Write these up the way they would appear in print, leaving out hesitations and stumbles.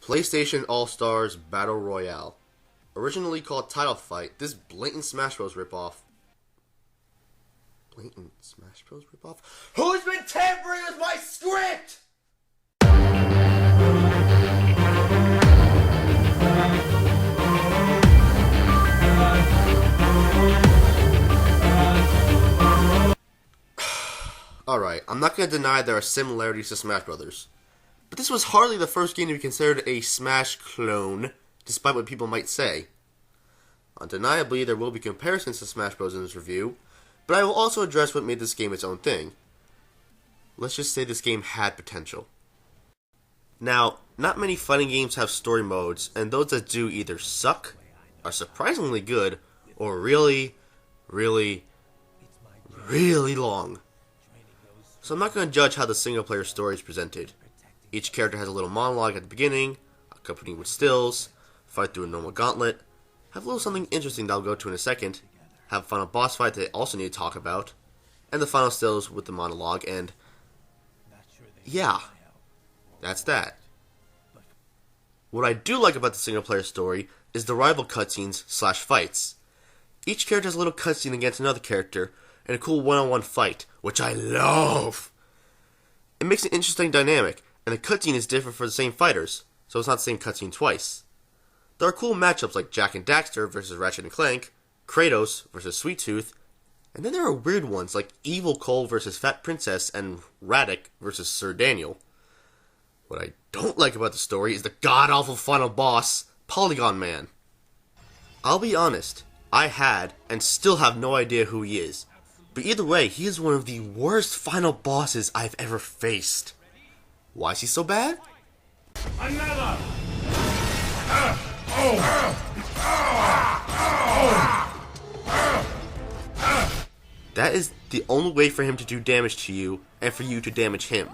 PlayStation All-Stars Battle Royale. Originally called Title Fight, this blatant Smash Bros. Ripoff. Blatant Smash Bros. Ripoff? Who's been tampering with my script?! Alright, I'm not going to deny there are similarities to Smash Brothers. But this was hardly the first game to be considered a Smash clone, despite what people might say. Undeniably, there will be comparisons to Smash Bros. In this review, but I will also address what made this game its own thing. Let's just say this game had potential. Now, not many fighting games have story modes, and those that do either suck, are surprisingly good, or really long. So I'm not going to judge how the single-player story is presented. Each character has a little monologue at the beginning, accompanied with stills, fight through a normal gauntlet, have a little something interesting that I'll go to in a second, have a final boss fight that I also need to talk about, and the final stills with the monologue, and yeah, that's that. What I do like about the single-player story is the rival cutscenes / fights. Each character has a little cutscene against another character, and a cool one-on-one fight, which I love. It makes an interesting dynamic, and the cutscene is different for the same fighters, so it's not the same cutscene twice. There are cool matchups like Jak and Daxter versus Ratchet and Clank, Kratos versus Sweet Tooth, and then there are weird ones like Evil Cole versus Fat Princess and Radek versus Sir Daniel. What I don't like about the story is the god-awful final boss, Polygon Man. I'll be honest, I had and still have no idea who he is. But either way, he is one of the worst final bosses I've ever faced. Why is he so bad? Another! That is the only way for him to do damage to you, and for you to damage him.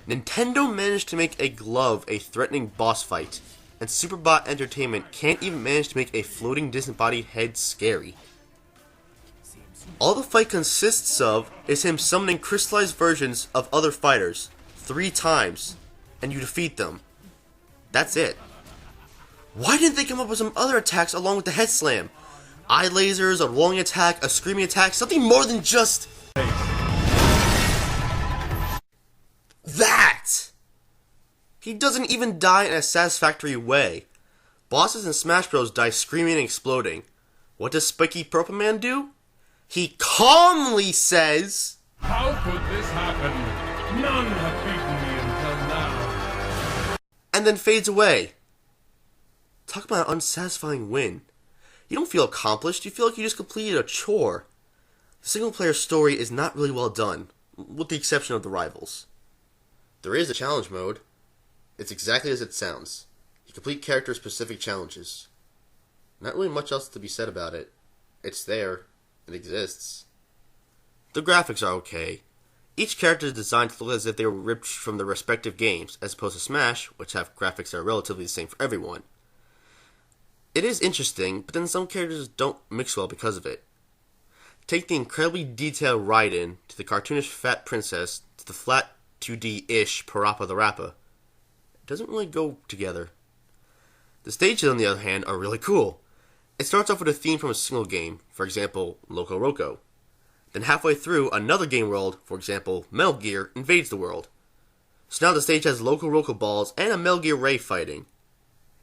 Nintendo managed to make a glove a threatening boss fight, and Superbot Entertainment can't even manage to make a floating disembodied head scary. All the fight consists of is him summoning crystallized versions of other fighters 3 times, and you defeat them. That's it. Why didn't they come up with some other attacks along with the head slam? Eye lasers, a rolling attack, a screaming attack, something more than just that! He doesn't even die in a satisfactory way. Bosses in Smash Bros. Die screaming and exploding. What does Spiky Purple Man do? He calmly says, How could this happen? None have beaten me until now. And then fades away. Talk about an unsatisfying win. You don't feel accomplished, you feel like you just completed a chore. The single-player story is not really well done, with the exception of the rivals. There is a challenge mode. It's exactly as it sounds. You complete character-specific challenges. Not really much else to be said about it. It's there. It exists. The graphics are okay. Each character is designed to look as if they were ripped from their respective games, as opposed to Smash, which have graphics that are relatively the same for everyone. It is interesting, but then some characters don't mix well because of it. Take the incredibly detailed Raiden, to the cartoonish Fat Princess, to the flat 2D-ish Parappa the Rappa. It doesn't really go together. The stages, on the other hand, are really cool. It starts off with a theme from a single game, for example, Loco Roco. Then halfway through, another game world, for example, Metal Gear, invades the world. So now the stage has Loco Roco balls and a Metal Gear Ray fighting.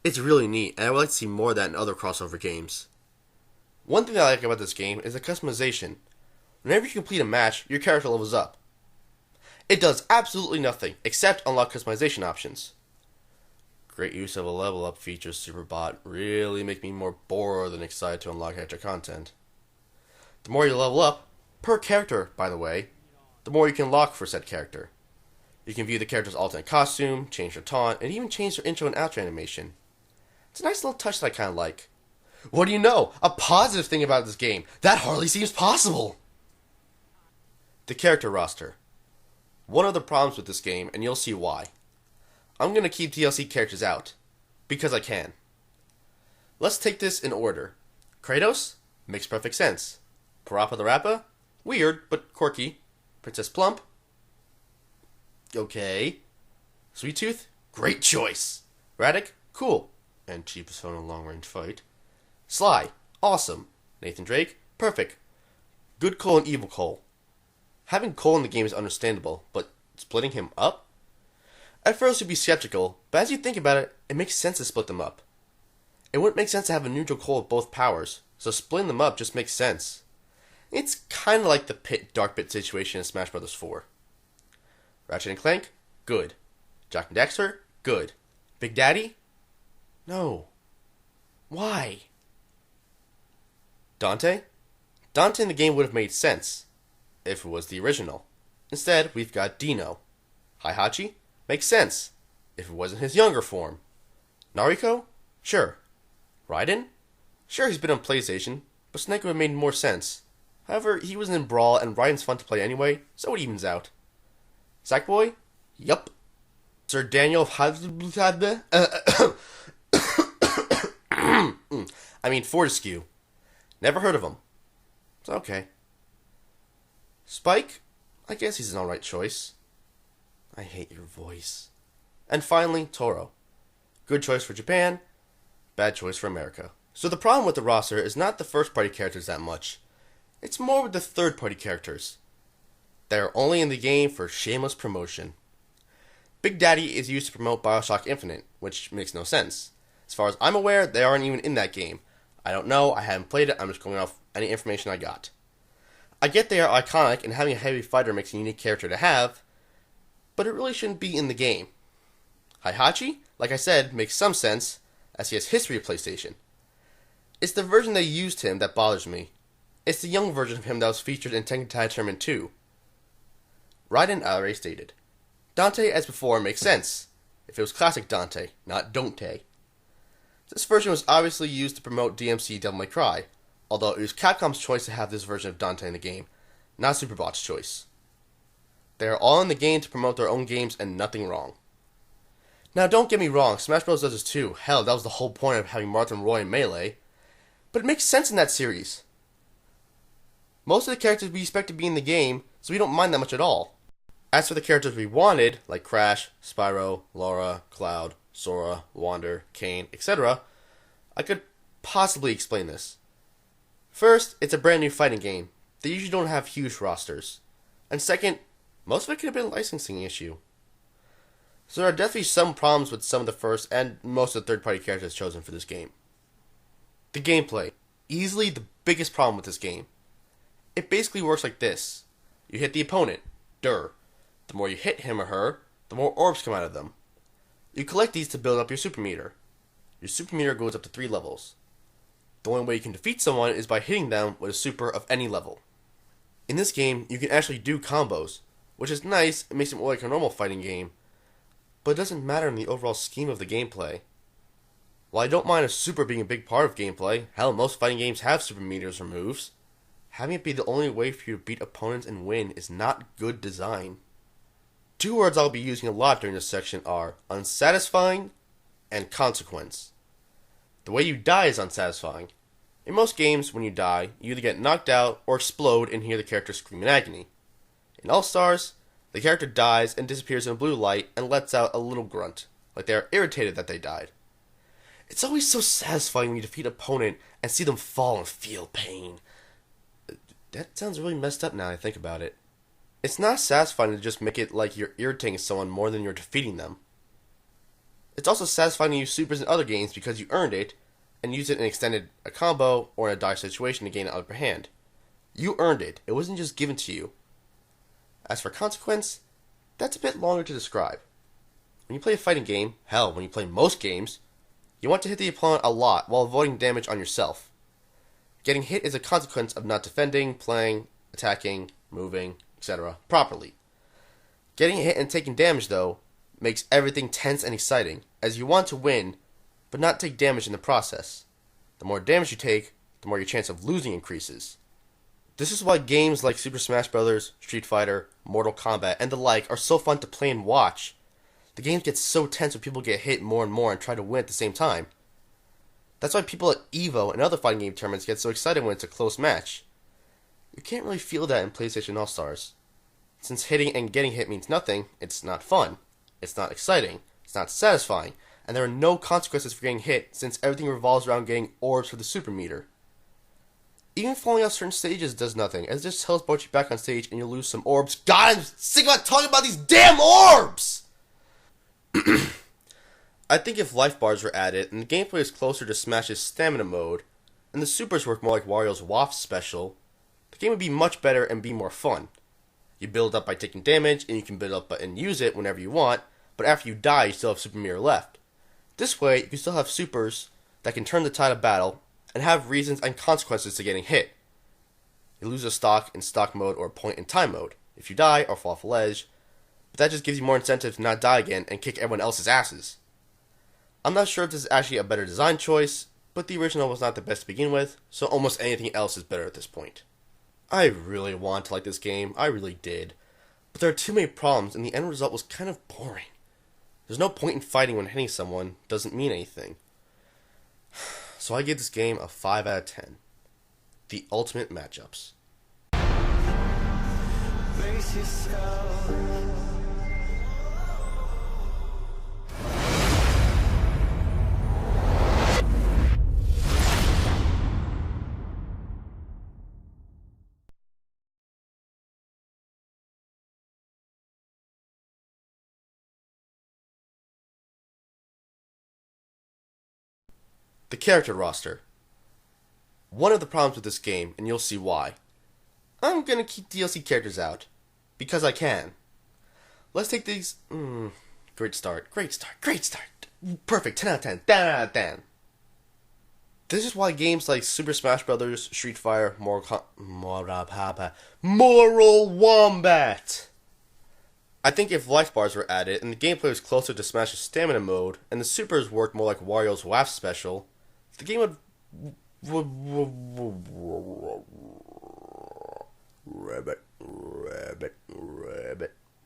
It's really neat, and I would like to see more of that in other crossover games. One thing I like about this game is the customization. Whenever you complete a match, your character levels up. It does absolutely nothing, except unlock customization options. Great use of a level up feature, Superbot. Really make me more bored than excited to unlock extra content. The more you level up, per character, by the way, the more you can unlock for said character. You can view the character's alternate costume, change their taunt, and even change their intro and outro animation. It's a nice little touch that I kind of like. What do you know? A positive thing about this game. That hardly seems possible! The character roster. One of the problems with this game, and you'll see why. I'm going to keep DLC characters out. Because I can. Let's take this in order. Kratos? Makes perfect sense. Parappa the Rappa? Weird, but quirky. Princess Plump? Okay. Sweet Tooth? Great choice. Braddock, cool, and cheapest phone in a long-range fight. Sly, awesome. Nathan Drake, perfect. Good Cole and evil Cole. Having Cole in the game is understandable, but splitting him up? At first you'd be skeptical, but as you think about it, it makes sense to split them up. It wouldn't make sense to have a neutral Cole with both powers, so splitting them up just makes sense. It's kinda like the Pit Dark Pit situation in Smash Bros. 4. Ratchet and Clank? Good. Jak and Daxter? Good. Big Daddy? No. Why? Dante? Dante in the game would have made sense if it was the original. Instead, we've got Dino. Heihachi? Makes sense if it wasn't his younger form. Nariko? Sure. Raiden? Sure, he's been on PlayStation, but Snake would have made more sense. However, he wasn't in Brawl, and Raiden's fun to play anyway, so it evens out. Sackboy? Yup. Sir Daniel Fortescue. Never heard of him. It's okay. Spike? I guess he's an alright choice. I hate your voice. And finally, Toro. Good choice for Japan, bad choice for America. So the problem with the roster is not the first-party characters that much. It's more with the third-party characters. They are only in the game for shameless promotion. Big Daddy is used to promote Bioshock Infinite, which makes no sense. As far as I'm aware, they aren't even in that game. I don't know, I haven't played it, I'm just going off any information I got. I get they are iconic, and having a heavy fighter makes a unique character to have, but it really shouldn't be in the game. Heihachi, like I said, makes some sense, as he has history of PlayStation. It's the version they used him that bothers me. It's the young version of him that was featured in Tekken Tag Tournament 2. Raiden, I already stated. Dante, as before, makes sense, if it was classic Dante, not Dante. This version was obviously used to promote DMC Devil May Cry, although it was Capcom's choice to have this version of Dante in the game, not Superbot's choice. They are all in the game to promote their own games and nothing wrong. Now don't get me wrong, Smash Bros. Does this too. Hell, that was the whole point of having Martha and Roy in Melee. But it makes sense in that series. Most of the characters we expect to be in the game, so we don't mind that much at all. As for the characters we wanted, like Crash, Spyro, Laura, Cloud, Sora, Wander, Kane, etc., I could possibly explain this. First, it's a brand new fighting game. They usually don't have huge rosters. And second, most of it could have been a licensing issue. So there are definitely some problems with some of the first and most of the third-party characters chosen for this game. The gameplay. Easily the biggest problem with this game. It basically works like this. You hit the opponent. The more you hit him or her, the more orbs come out of them. You collect these to build up your super meter. Your super meter goes up to 3 levels. The only way you can defeat someone is by hitting them with a super of any level. In this game, you can actually do combos, which is nice and makes it more like a normal fighting game, but it doesn't matter in the overall scheme of the gameplay. While I don't mind a super being a big part of gameplay, hell, most fighting games have super meters or moves, having it be the only way for you to beat opponents and win is not good design. 2 words I'll be using a lot during this section are unsatisfying and consequence. The way you die is unsatisfying. In most games, when you die, you either get knocked out or explode and hear the character scream in agony. In All-Stars, the character dies and disappears in a blue light and lets out a little grunt, like they are irritated that they died. It's always so satisfying when you defeat an opponent and see them fall and feel pain. That sounds really messed up now that I think about it. It's not satisfying to just make it like you're irritating someone more than you're defeating them. It's also satisfying to use supers in other games because you earned it, and use it in a combo or in a dire situation to gain an upper hand. You earned it. It wasn't just given to you. As for consequence, that's a bit longer to describe. When you play a fighting game, hell, when you play most games, you want to hit the opponent a lot while avoiding damage on yourself. Getting hit is a consequence of not defending, playing, attacking, moving, etc. properly. Getting hit and taking damage, though, makes everything tense and exciting, as you want to win, but not take damage in the process. The more damage you take, the more your chance of losing increases. This is why games like Super Smash Bros., Street Fighter, Mortal Kombat, and the like are so fun to play and watch. The games get so tense when people get hit more and more and try to win at the same time. That's why people at EVO and other fighting game tournaments get so excited when it's a close match. You can't really feel that in PlayStation All-Stars. Since hitting and getting hit means nothing, it's not fun. It's not exciting. It's not satisfying. and there are no consequences for getting hit since everything revolves around getting orbs for the super meter. Even falling off certain stages does nothing, as it just teleports you back on stage and you'll lose some orbs. God, I'm sick about talking about these damn orbs! I think if life bars were added and the gameplay is closer to Smash's stamina mode, and the supers work more like Wario's Waft special, the game would be much better and be more fun. You build up by taking damage, and you can build up and use it whenever you want, but after you die you still have Super Meter left. This way, you can still have supers that can turn the tide of battle, and have reasons and consequences to getting hit. You lose a stock in stock mode or point in time mode, if you die or fall off a ledge, but that just gives you more incentive to not die again and kick everyone else's asses. I'm not sure if this is actually a better design choice, but the original was not the best to begin with, so almost anything else is better at this point. I really want to like this game, I really did, but there are too many problems and the end result was kind of boring. There's no point in fighting when hitting someone doesn't mean anything. So I give this game a 5 out of 10. The ultimate matchups. Brace yourself. The character roster. One of the problems with this game, and you'll see why. I'm gonna keep DLC characters out. Because I can. Let's take these... Great start. Perfect, 10 out of 10. 10 out of 10. This is why games like Super Smash Bros., Street Fighter, Mortal Wombat. I think if life bars were added, and the gameplay was closer to Smash's stamina mode, and the supers worked more like Wario's Waft special, the game would... Rabbit.